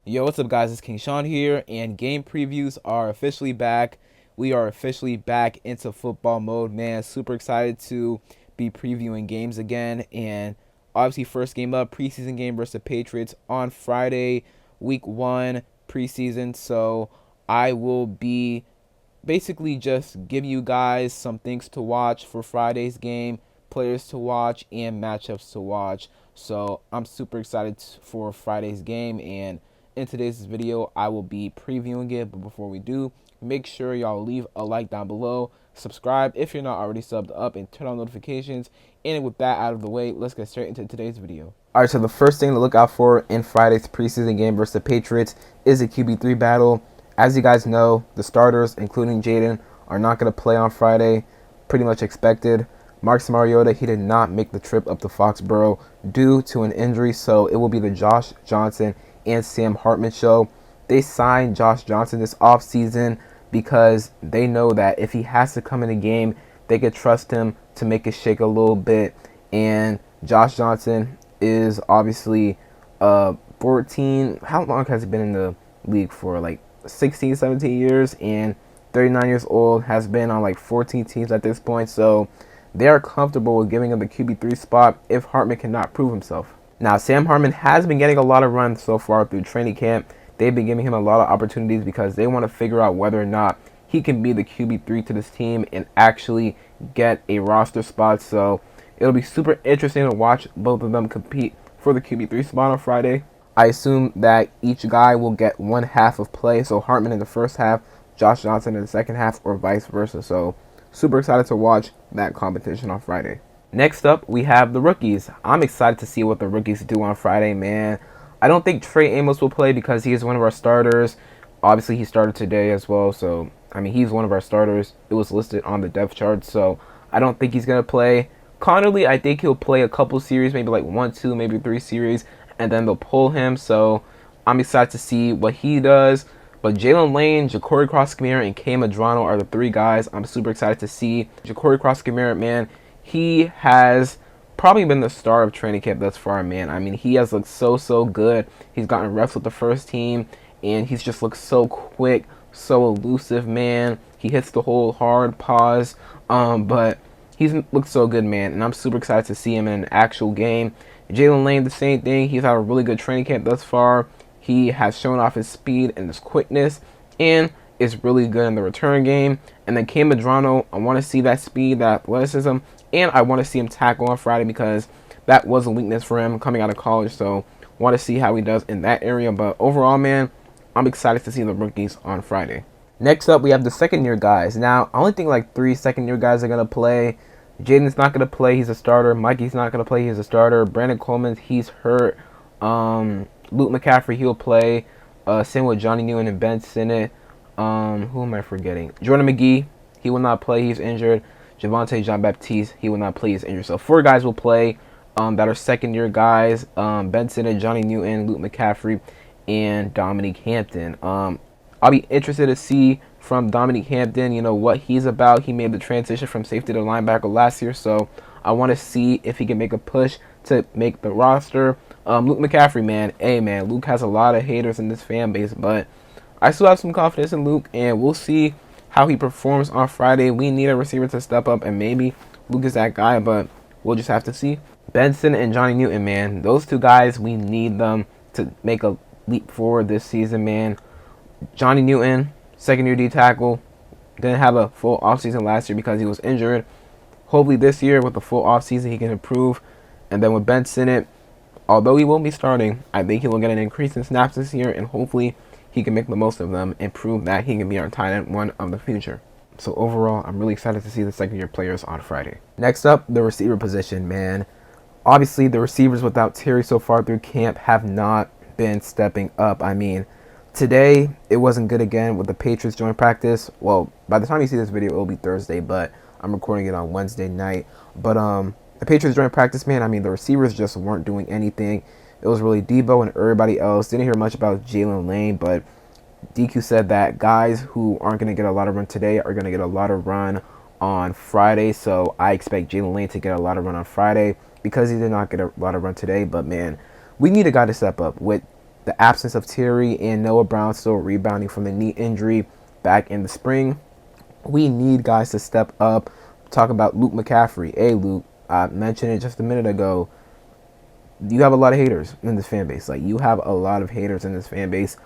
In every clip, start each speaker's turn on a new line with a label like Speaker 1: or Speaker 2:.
Speaker 1: Yo, what's up, guys? It's King Sean here, and game previews are officially back. We are officially back into football mode, man. Super excited to be previewing games again. And obviously, first game up, preseason game versus the Patriots on Friday, week 1, preseason. So I will be basically just give you guys some things to watch for Friday's game, players to watch, and matchups to watch. So I'm super excited for Friday's game, and in today's video I will be previewing it. But before we do, make sure y'all leave a like down below, subscribe if you're not already subbed up, and turn on notifications. And with that out of the way, let's get straight into today's video. Alright, so the first thing to look out for in Friday's preseason game versus the Patriots is a QB3 battle. As you guys know, the starters, including Jaden, are not going to play on Friday. Pretty much expected. Marcus Mariota, he did not make the trip up to Foxborough due to an injury, so it will be the Josh Johnson and Sam Hartman show. They signed Josh Johnson this offseason because they know that if he has to come in a game, they could trust him to make it shake a little bit. And Josh Johnson is obviously 14. How long has he been in the league for? Like 16, 17 years, and 39 years old, has been on like 14 teams at this point, so they are comfortable with giving him the QB3 spot if Hartman cannot prove himself. Now, Sam Hartman has been getting a lot of runs so far through training camp. They've been giving him a lot of opportunities because they want to figure out whether or not he can be the QB3 to this team and actually get a roster spot. So it'll be super interesting to watch both of them compete for the QB3 spot on Friday. I assume that each guy will get one half of play, so Hartman in the first half, Josh Johnson in the second half, or vice versa. So super excited to watch that competition on Friday. Next up, we have the rookies. I'm excited to see what the rookies do on Friday, man. I don't think Trey Amos will play because he is one of our starters. Obviously, he started today as well, so I mean, he's one of our starters. It was listed on the depth chart, so I don't think he's going to play. Connerly, I think he'll play a couple series, maybe like 1, 2, maybe 3 series, and then they'll pull him. So I'm excited to see what he does. But Jalen Lane, Ja'Cory Cross-Kamara, and K. Madrano are the 3 guys I'm super excited to see. Ja'Cory Cross-Kamara, man, he has probably been the star of training camp thus far, man. I mean, he has looked so good. He's gotten reps with the first team, and he's just looked so quick, so elusive, man. He hits the hole hard, pause, but he's looked so good, man, and I'm super excited to see him in an actual game. Jalen Lane, the same thing. He's had a really good training camp thus far. He has shown off his speed and his quickness, and is really good in the return game. And then K. Madrano, I want to see that speed, that athleticism, and I want to see him tackle on Friday because that was a weakness for him coming out of college. So want to see how he does in that area. But overall, man, I'm excited to see the rookies on Friday. Next up, we have the second-year guys. Now, I only think like 3 second-year guys are going to play. Jaden's not going to play. He's a starter. Mikey's not going to play. He's a starter. Brandon Coleman, he's hurt. Luke McCaffrey, he'll play. Same with Johnny Newton and Ben Sinnott. Who am I forgetting? Jordan McGee, he will not play. He's injured. Javonte Jean-Baptiste, he will not play. He's injured. So 4 guys will play that are second-year guys. Ben Sinnott, Johnny Newton, Luke McCaffrey, and Dominique Hampton. I'll be interested to see from Dominique Hampton, you know, what he's about. He made the transition from safety to linebacker last year, so I want to see if he can make a push to make the roster. Luke McCaffrey, man, hey, man, Luke has a lot of haters in this fan base, but I still have some confidence in Luke, and we'll see how he performs on Friday. We need a receiver to step up, and maybe Luke is that guy, but we'll just have to see. Benson and Johnny Newton, man, those 2 guys, we need them to make a leap forward this season, man. Johnny Newton, second-year D tackle, didn't have a full offseason last year because he was injured. Hopefully this year with the full offseason he can improve. And then with Ben Sinnott, although he won't be starting, I think he will get an increase in snaps this year, and hopefully he can make the most of them and prove that he can be our tight end 1 of the future. So overall, I'm really excited to see the second-year players on Friday. Next up, the receiver position, man. Obviously, the receivers without Terry so far through camp have not been stepping up. I mean, today, it wasn't good again with the Patriots joint practice. Well, by the time you see this video, it will be Thursday, but I'm recording it on Wednesday night. But the Patriots joint practice, man, I mean, the receivers just weren't doing anything. It was really Debo and everybody else. Didn't hear much about Jalen Lane, but DQ said that guys who aren't going to get a lot of run today are going to get a lot of run on Friday. So I expect Jalen Lane to get a lot of run on Friday because he did not get a lot of run today. But, man, we need a guy to step up with the absence of Terry and Noah Brown still rebounding from the knee injury back in the spring. We need guys to step up. Talk about Luke McCaffrey. Hey, Luke, I mentioned it just a minute ago. You have a lot of haters in this fan base. Like, you have a lot of haters in this fan base.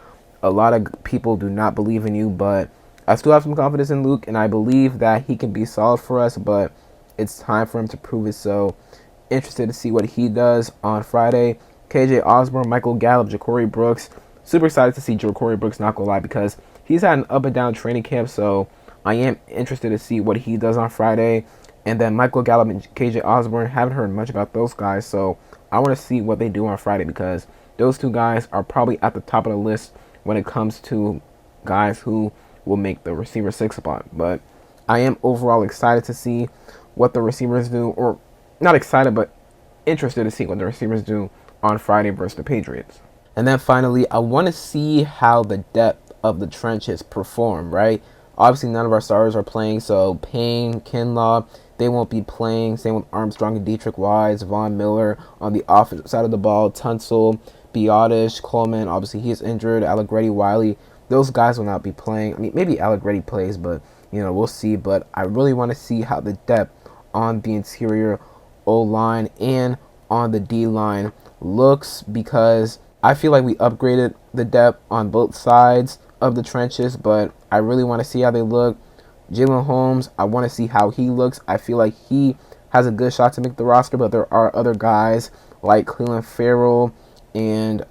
Speaker 1: A lot of people do not believe in you, but I still have some confidence in Luke, and I believe that he can be solid for us, but it's time for him to prove it. So, interested to see what he does on Friday. KJ Osborne, Michael Gallup, Ja'Cory Brooks. Super excited to see Ja'Cory Brooks, not gonna lie, because he's had an up and down training camp, so I am interested to see what he does on Friday. And then Michael Gallup and KJ Osborne, haven't heard much about those guys, so I want to see what they do on Friday, because those two guys are probably at the top of the list when it comes to guys who will make the receiver 6 spot. But I am overall excited to see what the receivers do, or not excited, but interested to see what the receivers do on Friday versus the Patriots. And then finally, I want to see how the depth of the trenches perform, right? Obviously, none of our starters are playing, so Payne, Kinlaw, they won't be playing. Same with Armstrong and Dietrich Wise, Von Miller on the offensive side of the ball, Tunsil, Biotish, Coleman, obviously he's injured, Allegretti, Wiley, those guys will not be playing. I mean, maybe Allegretti plays, but, we'll see. But I really want to see how the depth on the interior O-line and on the D-line looks, because I feel like we upgraded the depth on both sides of the trenches, but I really want to see how they look. Jalen Holmes, I want to see how he looks. I feel like he has a good shot to make the roster, but there are other guys like Cleveland Farrell and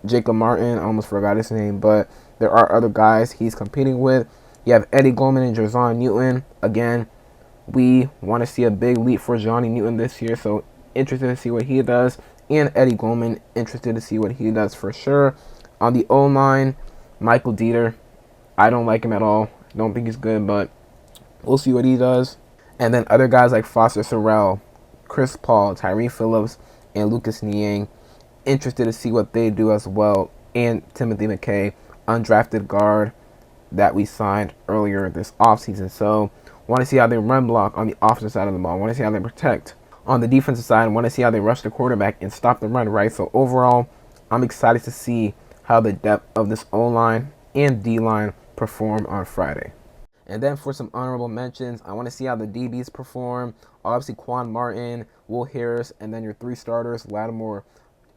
Speaker 1: Jacob Martin. I almost forgot his name, but there are other guys he's competing with. You have Eddie Goldman and Jarzon Newton. Again, we want to see a big leap for Johnny Newton this year, so interested to see what he does. And Eddie Goldman, interested to see what he does for sure. On the O-line, Michael Dieter, I don't like him at all. Don't think he's good, but we'll see what he does. And then other guys like Foster Sorrell, Chris Paul, Tyree Phillips, and Lucas Niang, interested to see what they do as well. And Timothy McKay, undrafted guard that we signed earlier this offseason. So, want to see how they run block on the offensive side of the ball. Want to see how they protect on the defensive side. Want to see how they rush the quarterback and stop the run, right? So, overall, I'm excited to see how the depth of this O-line and D-line perform on Friday. And then for some honorable mentions, I want to see how the DBs perform. Obviously, Quan Martin, Will Harris, and then your 3 starters, Lattimore,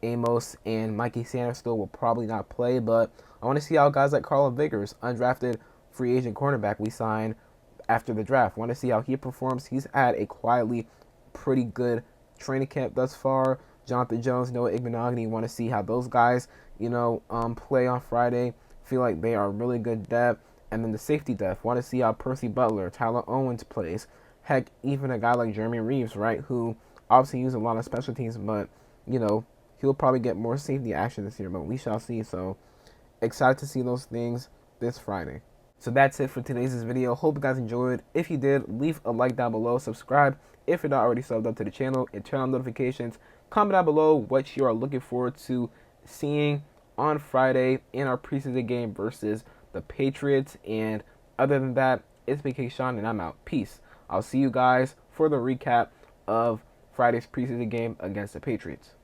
Speaker 1: Amos, and Mikey Sanders still will probably not play. But I want to see how guys like Carla Vickers, undrafted free agent cornerback we signed after the draft. Want to see how he performs. He's had a quietly pretty good training camp thus far. Jonathan Jones, Noah Igbenogany. Want to see how those guys, play on Friday. Feel like they are really good depth. And then the safety depth. Want to see how Percy Butler, Tyler Owens plays. Heck, even a guy like Jeremy Reeves, right, who obviously uses a lot of special teams, but, he'll probably get more safety action this year, but we shall see. So, excited to see those things this Friday. So that's it for today's video. Hope you guys enjoyed. If you did, leave a like down below. Subscribe if you're not already subbed up to the channel, and turn on notifications. Comment down below what you are looking forward to seeing on Friday in our preseason game versus the Patriots. And other than that, it's been K-Sean, and I'm out. Peace. I'll see you guys for the recap of Friday's preseason game against the Patriots.